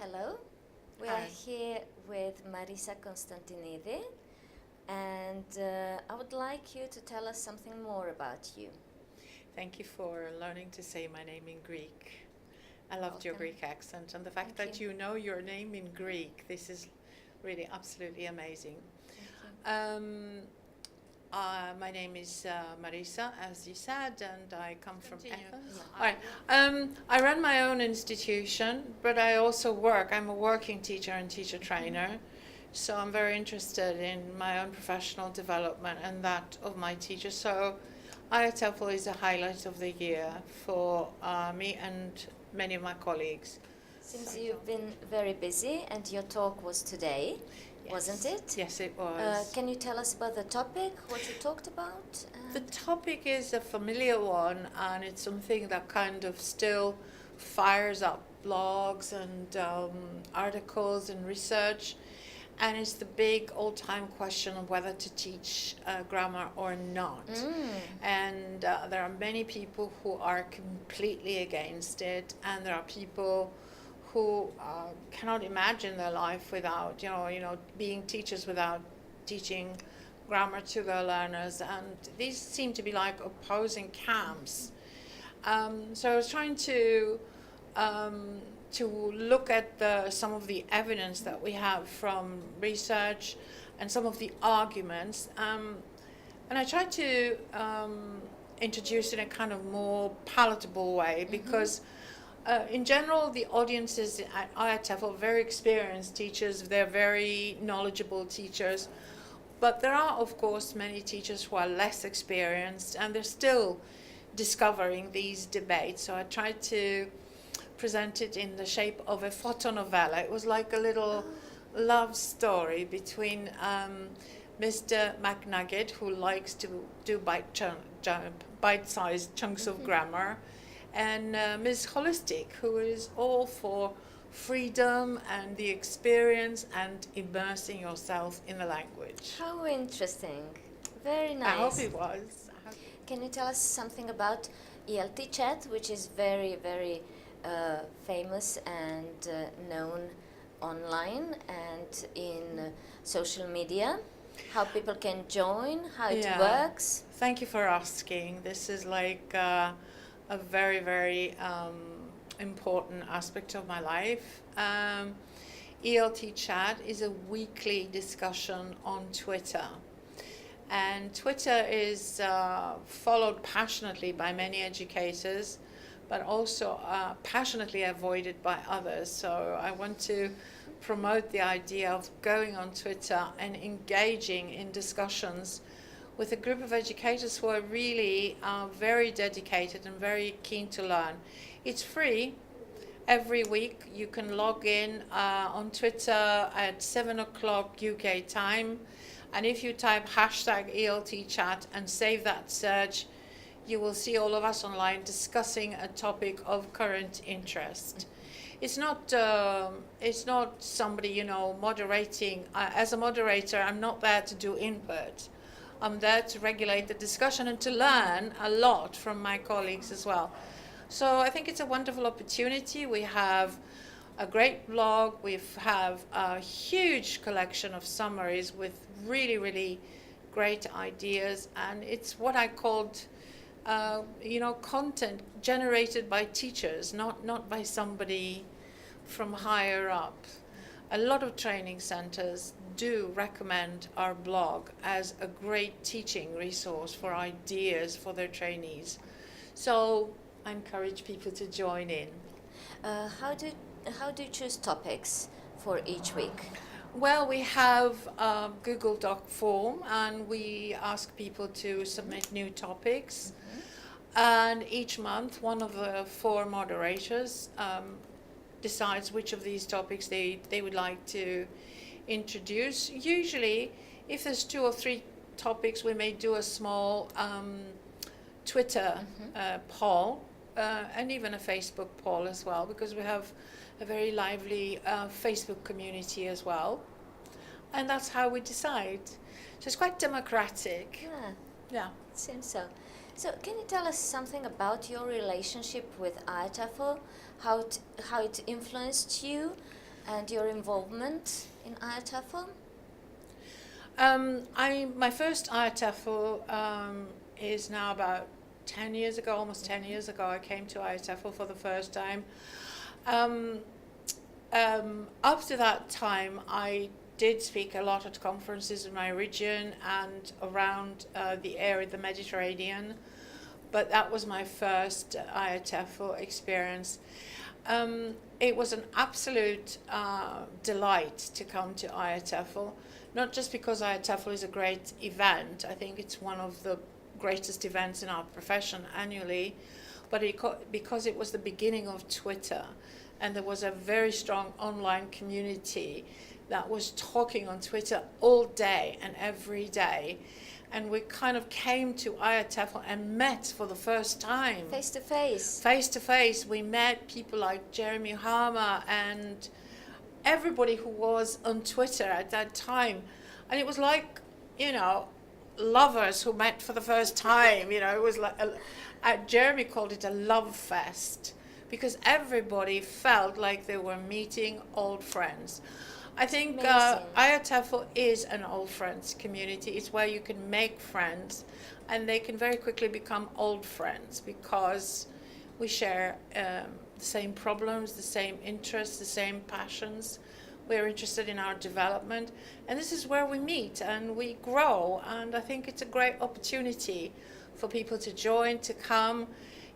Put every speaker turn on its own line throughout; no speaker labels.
Hello, we
Hi.
are here with Marisa Constantinides, and I would like you to tell us something more about you.
Thank you for learning to say my name in Greek. I loved your
Welcome.
Greek accent and the fact
Thank
that
you.
you know your name in Greek. This is really absolutely amazing.
Thank you.
My name is Marisa, as you said, and I come from Athens.
Yeah.
All right. I run my own institution, but I also work. I'm a working teacher and teacher trainer. So I'm very interested in my own professional development and that of my teachers. So IATEFL is a highlight of the year for me and many of my colleagues.
Seems you've been very busy, and your talk was today, wasn't it?
Yes, it was.
Can you tell us about the topic, what you talked about?
The topic is a familiar one, and it's something that kind of still fires up blogs and articles and research. And it's the big old-time question of whether to teach grammar or not. And there are many people who are completely against it, and there are people who cannot imagine their life without, being teachers without teaching grammar to their learners. And these seem to be like opposing camps. So I was trying to look at some of the evidence that we have from research and some of the arguments. And I tried to introduce it in a kind of more palatable way because in general, the audiences at IATEF are very experienced teachers. They're very knowledgeable teachers. But there are, of course, many teachers who are less experienced, and they're still discovering these debates. So I tried to present it in the shape of a photonovela. It was like a little love story between Mr. McNugget, who likes to do bite-sized chunks of grammar, and Ms. Holistic, who is all for freedom and the experience and immersing yourself in the language.
How interesting. Very nice.
I hope it was.
Can you tell us something about ELT Chat, which is very, very famous and known online and in social media? How people can join, how it works?
Thank you for asking. This is like a very, very important aspect of my life. ELT Chat is a weekly discussion on Twitter. And Twitter is followed passionately by many educators, but also passionately avoided by others. So I want to promote the idea of going on Twitter and engaging in discussions with a group of educators who are really very dedicated and very keen to learn. It's free. Every week you can log in on Twitter at 7 o'clock UK time. And if you type hashtag ELT Chat and save that search, you will see all of us online discussing a topic of current interest. It's not somebody, moderating. As a moderator, I'm not there to do input. I'm there to regulate the discussion and to learn a lot from my colleagues as well. So I think it's a wonderful opportunity. We have a great blog. We have a huge collection of summaries with really, really great ideas. And it's what I called, content generated by teachers, not by somebody from higher up. A lot of training centers do recommend our blog as a great teaching resource for ideas for their trainees. So I encourage people to join in.
How do you choose topics for each week?
Well, we have a Google Doc form, and we ask people to submit new topics. And each month, one of the 4 moderators decides which of these topics they would like to introduce. Usually, if there's 2 or 3 topics, we may do a small Twitter poll and even a Facebook poll as well, because we have a very lively Facebook community as well. And that's how we decide. So it's quite democratic. Yeah.
It seems so. So can you tell us something about your relationship with IATEFL, how it influenced you, And your involvement in IATEFL?
My first IATEFL is now about 10 years ago, almost 10 years ago. I came to IATEFL for the first time. Up to that time, I did speak a lot at conferences in my region and around the area, the Mediterranean, but that was my first IATEFL experience. It was an absolute delight to come to IATEFL, not just because IATEFL is a great event. I think it's one of the greatest events in our profession annually, but because it was the beginning of Twitter, and there was a very strong online community that was talking on Twitter all day and every day. And we kind of came to IATEFL and met for the first time.
Face to face.
Face to face. We met people like Jeremy Harmer and everybody who was on Twitter at that time. And it was like, lovers who met for the first time. It was like, Jeremy called it a love fest, because everybody felt like they were meeting old friends. I think IATEFL is an old friends community. It's where you can make friends, and they can very quickly become old friends because we share the same problems, the same interests, the same passions. We're interested in our development, and this is where we meet and we grow. And I think it's a great opportunity for people to join, to come.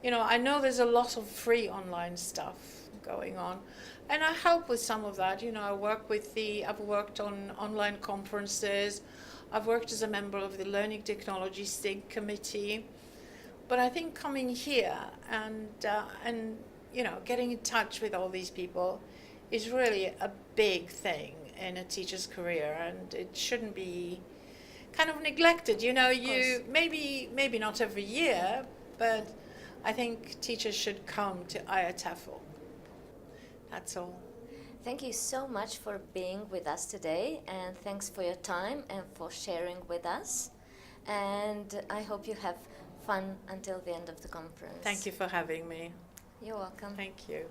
I know there's a lot of free online stuff going on, and I help with some of that. I've worked on online conferences. I've worked as a member of the Learning Technology SIG committee. But I think coming here and getting in touch with all these people is really a big thing in a teacher's career, and it shouldn't be kind of neglected. You maybe not every year, but I think teachers should come to IATEFL. That's all.
Thank you so much for being with us today, and thanks for your time and for sharing with us. And I hope you have fun until the end of the conference.
Thank you for having me.
You're welcome.
Thank you.